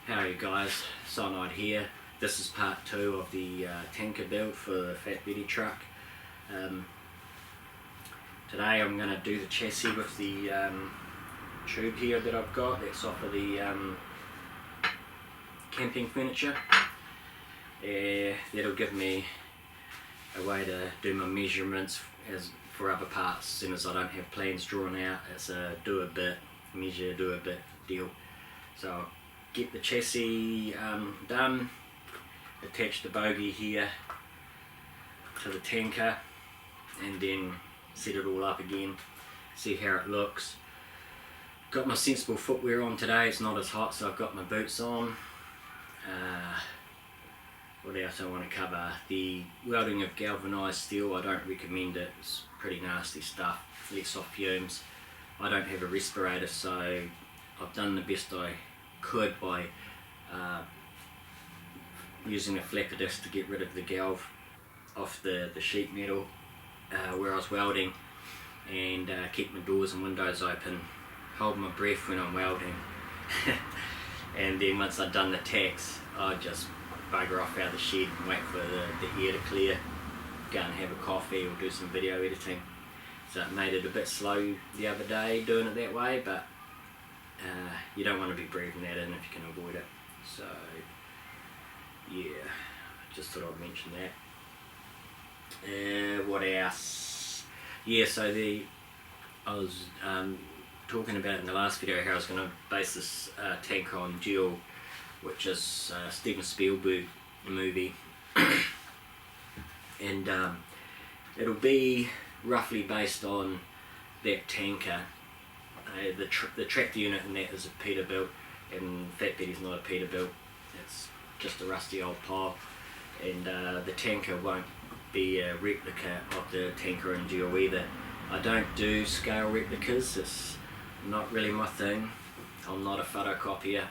How are you guys? Cyanide here. This is part 2 of the tanker build for the FATBETTY truck. Today I'm going to do the chassis with the tube here that I've got. That's off of the camping furniture. That'll give me a way to do my measurements as for other parts as soon as I don't have plans drawn out. It's a do a bit, measure, do a bit deal. So I'll get the chassis done, attach the bogie here to the tanker, and then set it all up again, see how it looks. Got my sensible footwear on today, it's not as hot, so I've got my boots on. What else I want to cover? The welding of galvanised steel, I don't recommend it, it's pretty nasty stuff, lets off fumes. I don't have a respirator, so I've done the best I could by using a flapper disc to get rid of the galv off the sheet metal where I was welding, and keep my doors and windows open, hold my breath when I'm welding. And then once I'd done the tacks, I'd just bugger off out of the shed and wait for the air to clear, go and have a coffee or do some video editing. So it made it a bit slow the other day doing it that way, but you don't want to be breathing that in if you can avoid it. So yeah, just thought I'd mention that. What else? Yeah, so I was talking about in the last video how I was going to base this tank on Duel, which is Steven Spielberg movie, and it'll be roughly based on that tanker. The tractor unit in that is a Peterbilt, and FATBETTY's not a Peterbilt, it's just a rusty old pile, and the tanker won't be a replica of the tanker in Duel either. I don't do scale replicas, it's not really my thing. I'm not a photocopier,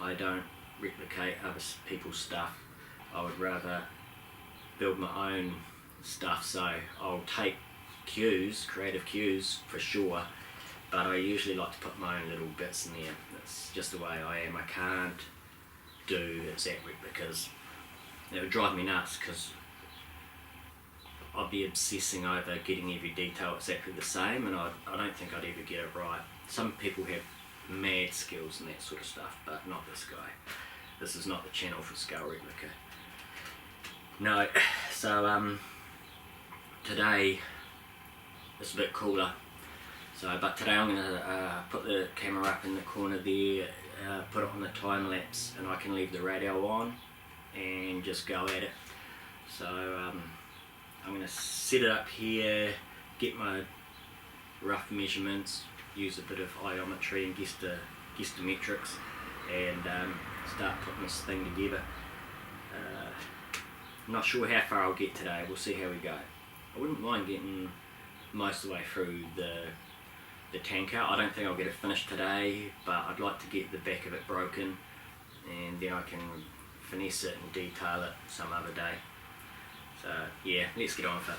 I don't replicate other people's stuff. I would rather build my own stuff, so I'll take cues, creative cues for sure, but I usually like to put my own little bits in there. That's just the way I am. I can't do exact replicas. It would drive me nuts because I'd be obsessing over getting every detail exactly the same, and I don't think I'd ever get it right. Some people have mad skills and that sort of stuff, but not this guy. This is not the channel for scale replica. No, so today it's a bit cooler. But today I'm going to put the camera up in the corner there, put it on the time lapse, and I can leave the radio on and just go at it. So I'm going to set it up here, get my rough measurements, use a bit of iometry and guesstimetrics, and start putting this thing together. I'm not sure how far I'll get today, we'll see how we go. I wouldn't mind getting most of the way through the tanker. I don't think I'll get it finished today, but I'd like to get the back of it broken, and then I can finesse it and detail it some other day. So yeah, let's get on with it.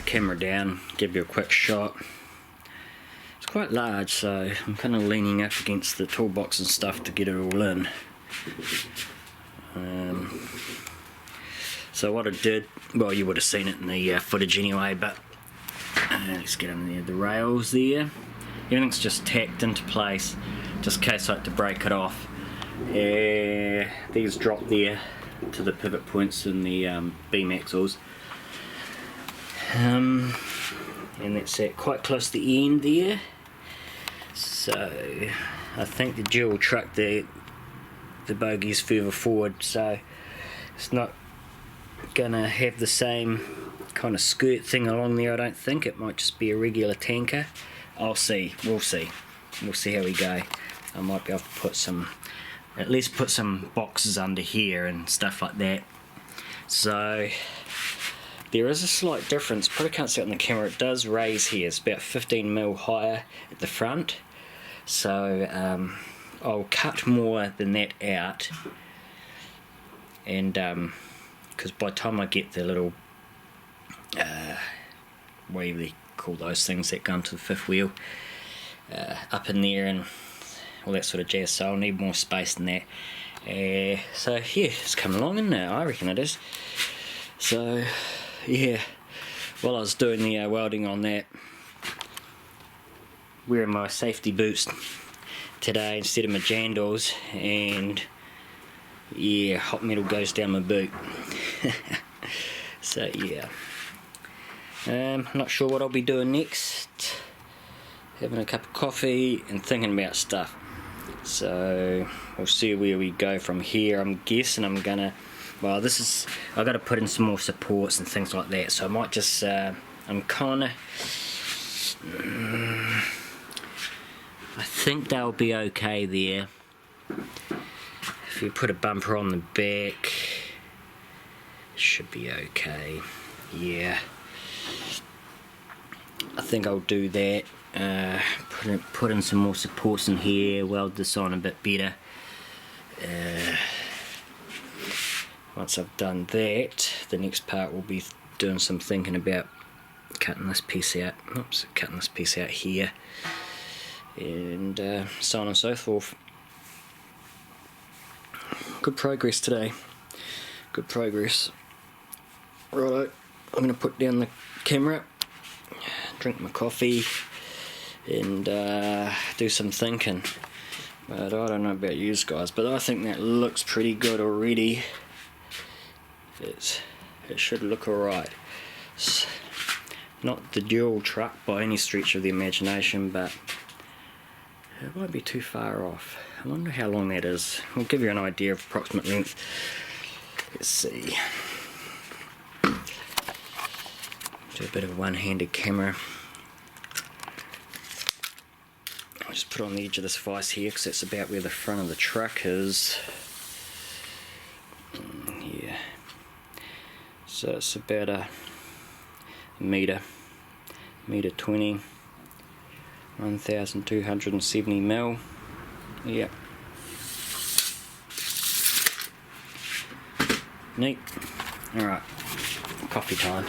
camera down, give you a quick shot. It's quite large, so I'm kind of leaning up against the toolbox and stuff to get it all in. So what I did, well, you would have seen it in the footage anyway, but let's get in there, the rails there, everything's just tacked into place, just in case I had to break it off. These drop there to the pivot points in the beam axles, and that's at quite close to the end there. So I think the Duel truck the bogey's further forward, so it's not gonna have the same kind of skirt thing along there. I don't think it might just be a regular tanker. I'll see, we'll see how we go. I might be able to put some, at least put some boxes under here and stuff like that. So there is a slight difference, probably can't see it on the camera, it does raise here, it's about 15mm higher at the front, so I'll cut more than that out, and because by the time I get the little whatever they call those things that go into the fifth wheel up in there and all that sort of jazz, so I'll need more space than that. So yeah, it's coming along, isn't it? I reckon it is. So yeah, while I was doing the welding on that, wearing my safety boots today instead of my jandals, and yeah, hot metal goes down my boot. So yeah, not sure what I'll be doing next. Having a cup of coffee and thinking about stuff. So we'll see where we go from here. I'm guessing I'm gonna, well, this is, I've got to put in some more supports and things like that, so I might just I'm kinda I think they'll be okay there. If you put a bumper on the back, it should be okay. Yeah, I think I'll do that. Put in some more supports in here, weld this on a bit better. Once I've done that, the next part will be doing some thinking about cutting this piece out. Oops, cutting this piece out here, and so on and so forth. Good progress today. Good progress. Righto, I'm going to put down the camera, drink my coffee, and do some thinking. But I don't know about you guys, but I think that looks pretty good already. It should look alright. It's not the Duel truck by any stretch of the imagination, but it won't be too far off. I wonder how long that is. I'll give you an idea of approximate length. Let's see. Do a bit of one-handed camera. I'll just put it on the edge of this vise here because that's about where the front of the truck is. Yeah. So it's about a metre 20, 1270mm. Yep. Neat. Alright, coffee time.